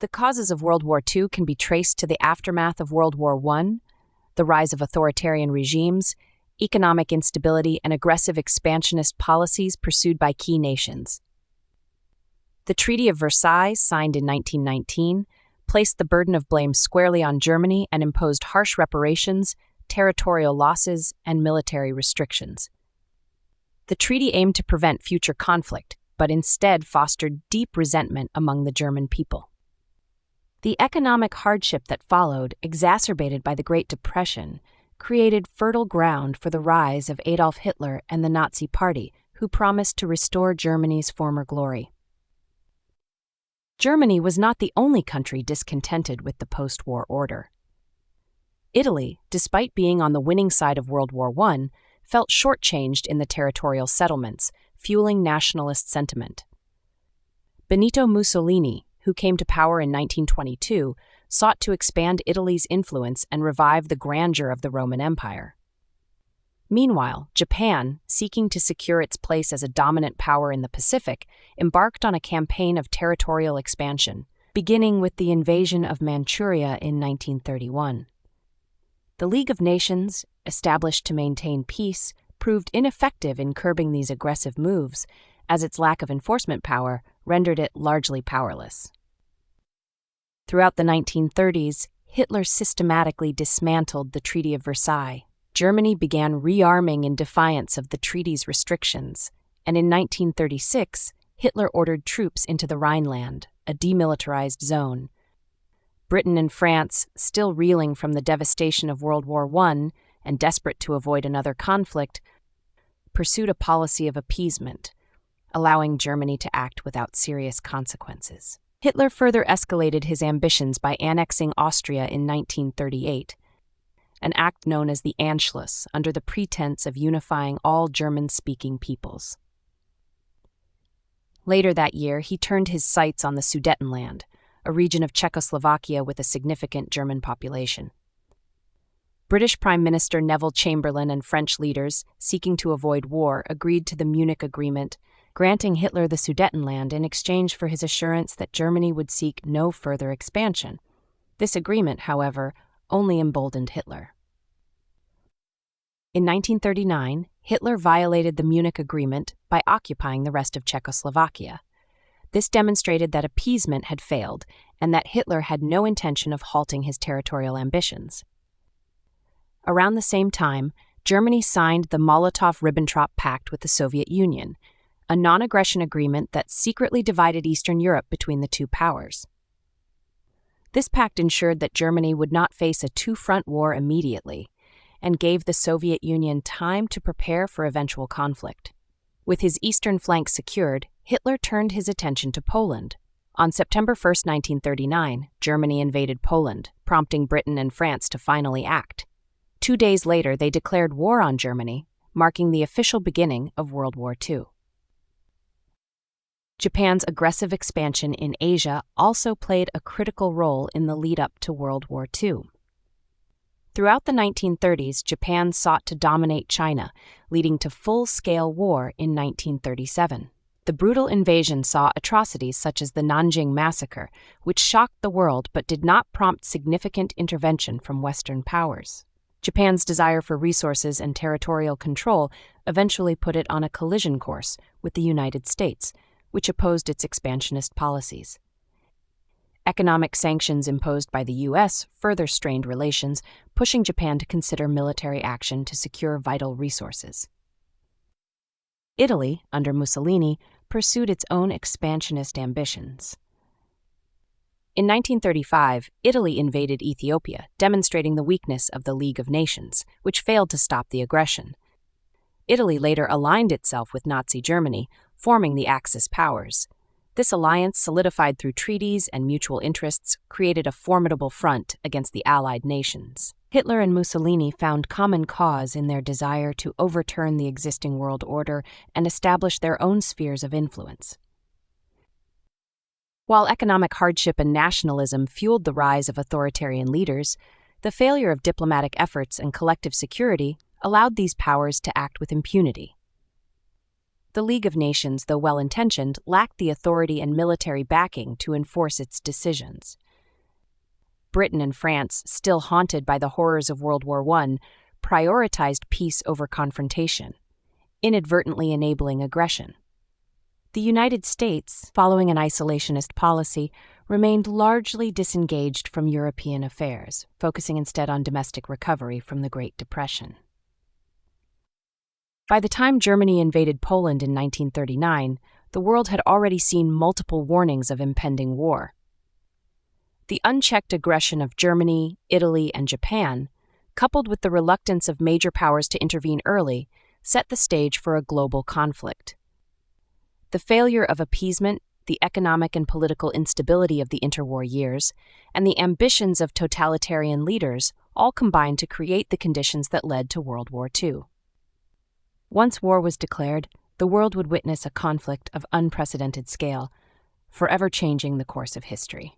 The causes of World War II can be traced to the aftermath of World War I, the rise of authoritarian regimes, economic instability, and aggressive expansionist policies pursued by key nations. The Treaty of Versailles, signed in 1919, placed the burden of blame squarely on Germany and imposed harsh reparations, territorial losses, and military restrictions. The treaty aimed to prevent future conflict, but instead fostered deep resentment among the German people. The economic hardship that followed, exacerbated by the Great Depression, created fertile ground for the rise of Adolf Hitler and the Nazi Party, who promised to restore Germany's former glory. Germany was not the only country discontented with the post-war order. Italy, despite being on the winning side of World War I, felt shortchanged in the territorial settlements, fueling nationalist sentiment. Benito Mussolini, who came to power in 1922, sought to expand Italy's influence and revive the grandeur of the Roman Empire. Meanwhile, Japan, seeking to secure its place as a dominant power in the Pacific, embarked on a campaign of territorial expansion, beginning with the invasion of Manchuria in 1931. The League of Nations, established to maintain peace, proved ineffective in curbing these aggressive moves, as its lack of enforcement power rendered it largely powerless. Throughout the 1930s, Hitler systematically dismantled the Treaty of Versailles. Germany began rearming in defiance of the treaty's restrictions, and in 1936, Hitler ordered troops into the Rhineland, a demilitarized zone. Britain and France, still reeling from the devastation of World War I and desperate to avoid another conflict, pursued a policy of appeasement, allowing Germany to act without serious consequences. Hitler further escalated his ambitions by annexing Austria in 1938, an act known as the Anschluss, under the pretense of unifying all German-speaking peoples. Later that year, he turned his sights on the Sudetenland, a region of Czechoslovakia with a significant German population. British Prime Minister Neville Chamberlain and French leaders, seeking to avoid war, agreed to the Munich Agreement, granting Hitler the Sudetenland in exchange for his assurance that Germany would seek no further expansion. This agreement, however, only emboldened Hitler. In 1939, Hitler violated the Munich Agreement by occupying the rest of Czechoslovakia. This demonstrated that appeasement had failed and that Hitler had no intention of halting his territorial ambitions. Around the same time, Germany signed the Molotov-Ribbentrop Pact with the Soviet Union, a non-aggression agreement that secretly divided Eastern Europe between the two powers. This pact ensured that Germany would not face a two-front war immediately and gave the Soviet Union time to prepare for eventual conflict. With his eastern flank secured, Hitler turned his attention to Poland. On September 1, 1939, Germany invaded Poland, prompting Britain and France to finally act. 2 days later, they declared war on Germany, marking the official beginning of World War II. Japan's aggressive expansion in Asia also played a critical role in the lead-up to World War II. Throughout the 1930s, Japan sought to dominate China, leading to full-scale war in 1937. The brutal invasion saw atrocities such as the Nanjing Massacre, which shocked the world but did not prompt significant intervention from Western powers. Japan's desire for resources and territorial control eventually put it on a collision course with the United States, which opposed its expansionist policies. Economic sanctions imposed by the U.S. further strained relations, pushing Japan to consider military action to secure vital resources. Italy, under Mussolini, pursued its own expansionist ambitions. In 1935, Italy invaded Ethiopia, demonstrating the weakness of the League of Nations, which failed to stop the aggression. Italy later aligned itself with Nazi Germany, forming the Axis powers. This alliance, solidified through treaties and mutual interests, created a formidable front against the Allied nations. Hitler and Mussolini found common cause in their desire to overturn the existing world order and establish their own spheres of influence. While economic hardship and nationalism fueled the rise of authoritarian leaders, the failure of diplomatic efforts and collective security allowed these powers to act with impunity. The League of Nations, though well-intentioned, lacked the authority and military backing to enforce its decisions. Britain and France, still haunted by the horrors of World War I, prioritized peace over confrontation, inadvertently enabling aggression. The United States, following an isolationist policy, remained largely disengaged from European affairs, focusing instead on domestic recovery from the Great Depression. By the time Germany invaded Poland in 1939, the world had already seen multiple warnings of impending war. The unchecked aggression of Germany, Italy, and Japan, coupled with the reluctance of major powers to intervene early, set the stage for a global conflict. The failure of appeasement, the economic and political instability of the interwar years, and the ambitions of totalitarian leaders all combined to create the conditions that led to World War II. Once war was declared, the world would witness a conflict of unprecedented scale, forever changing the course of history.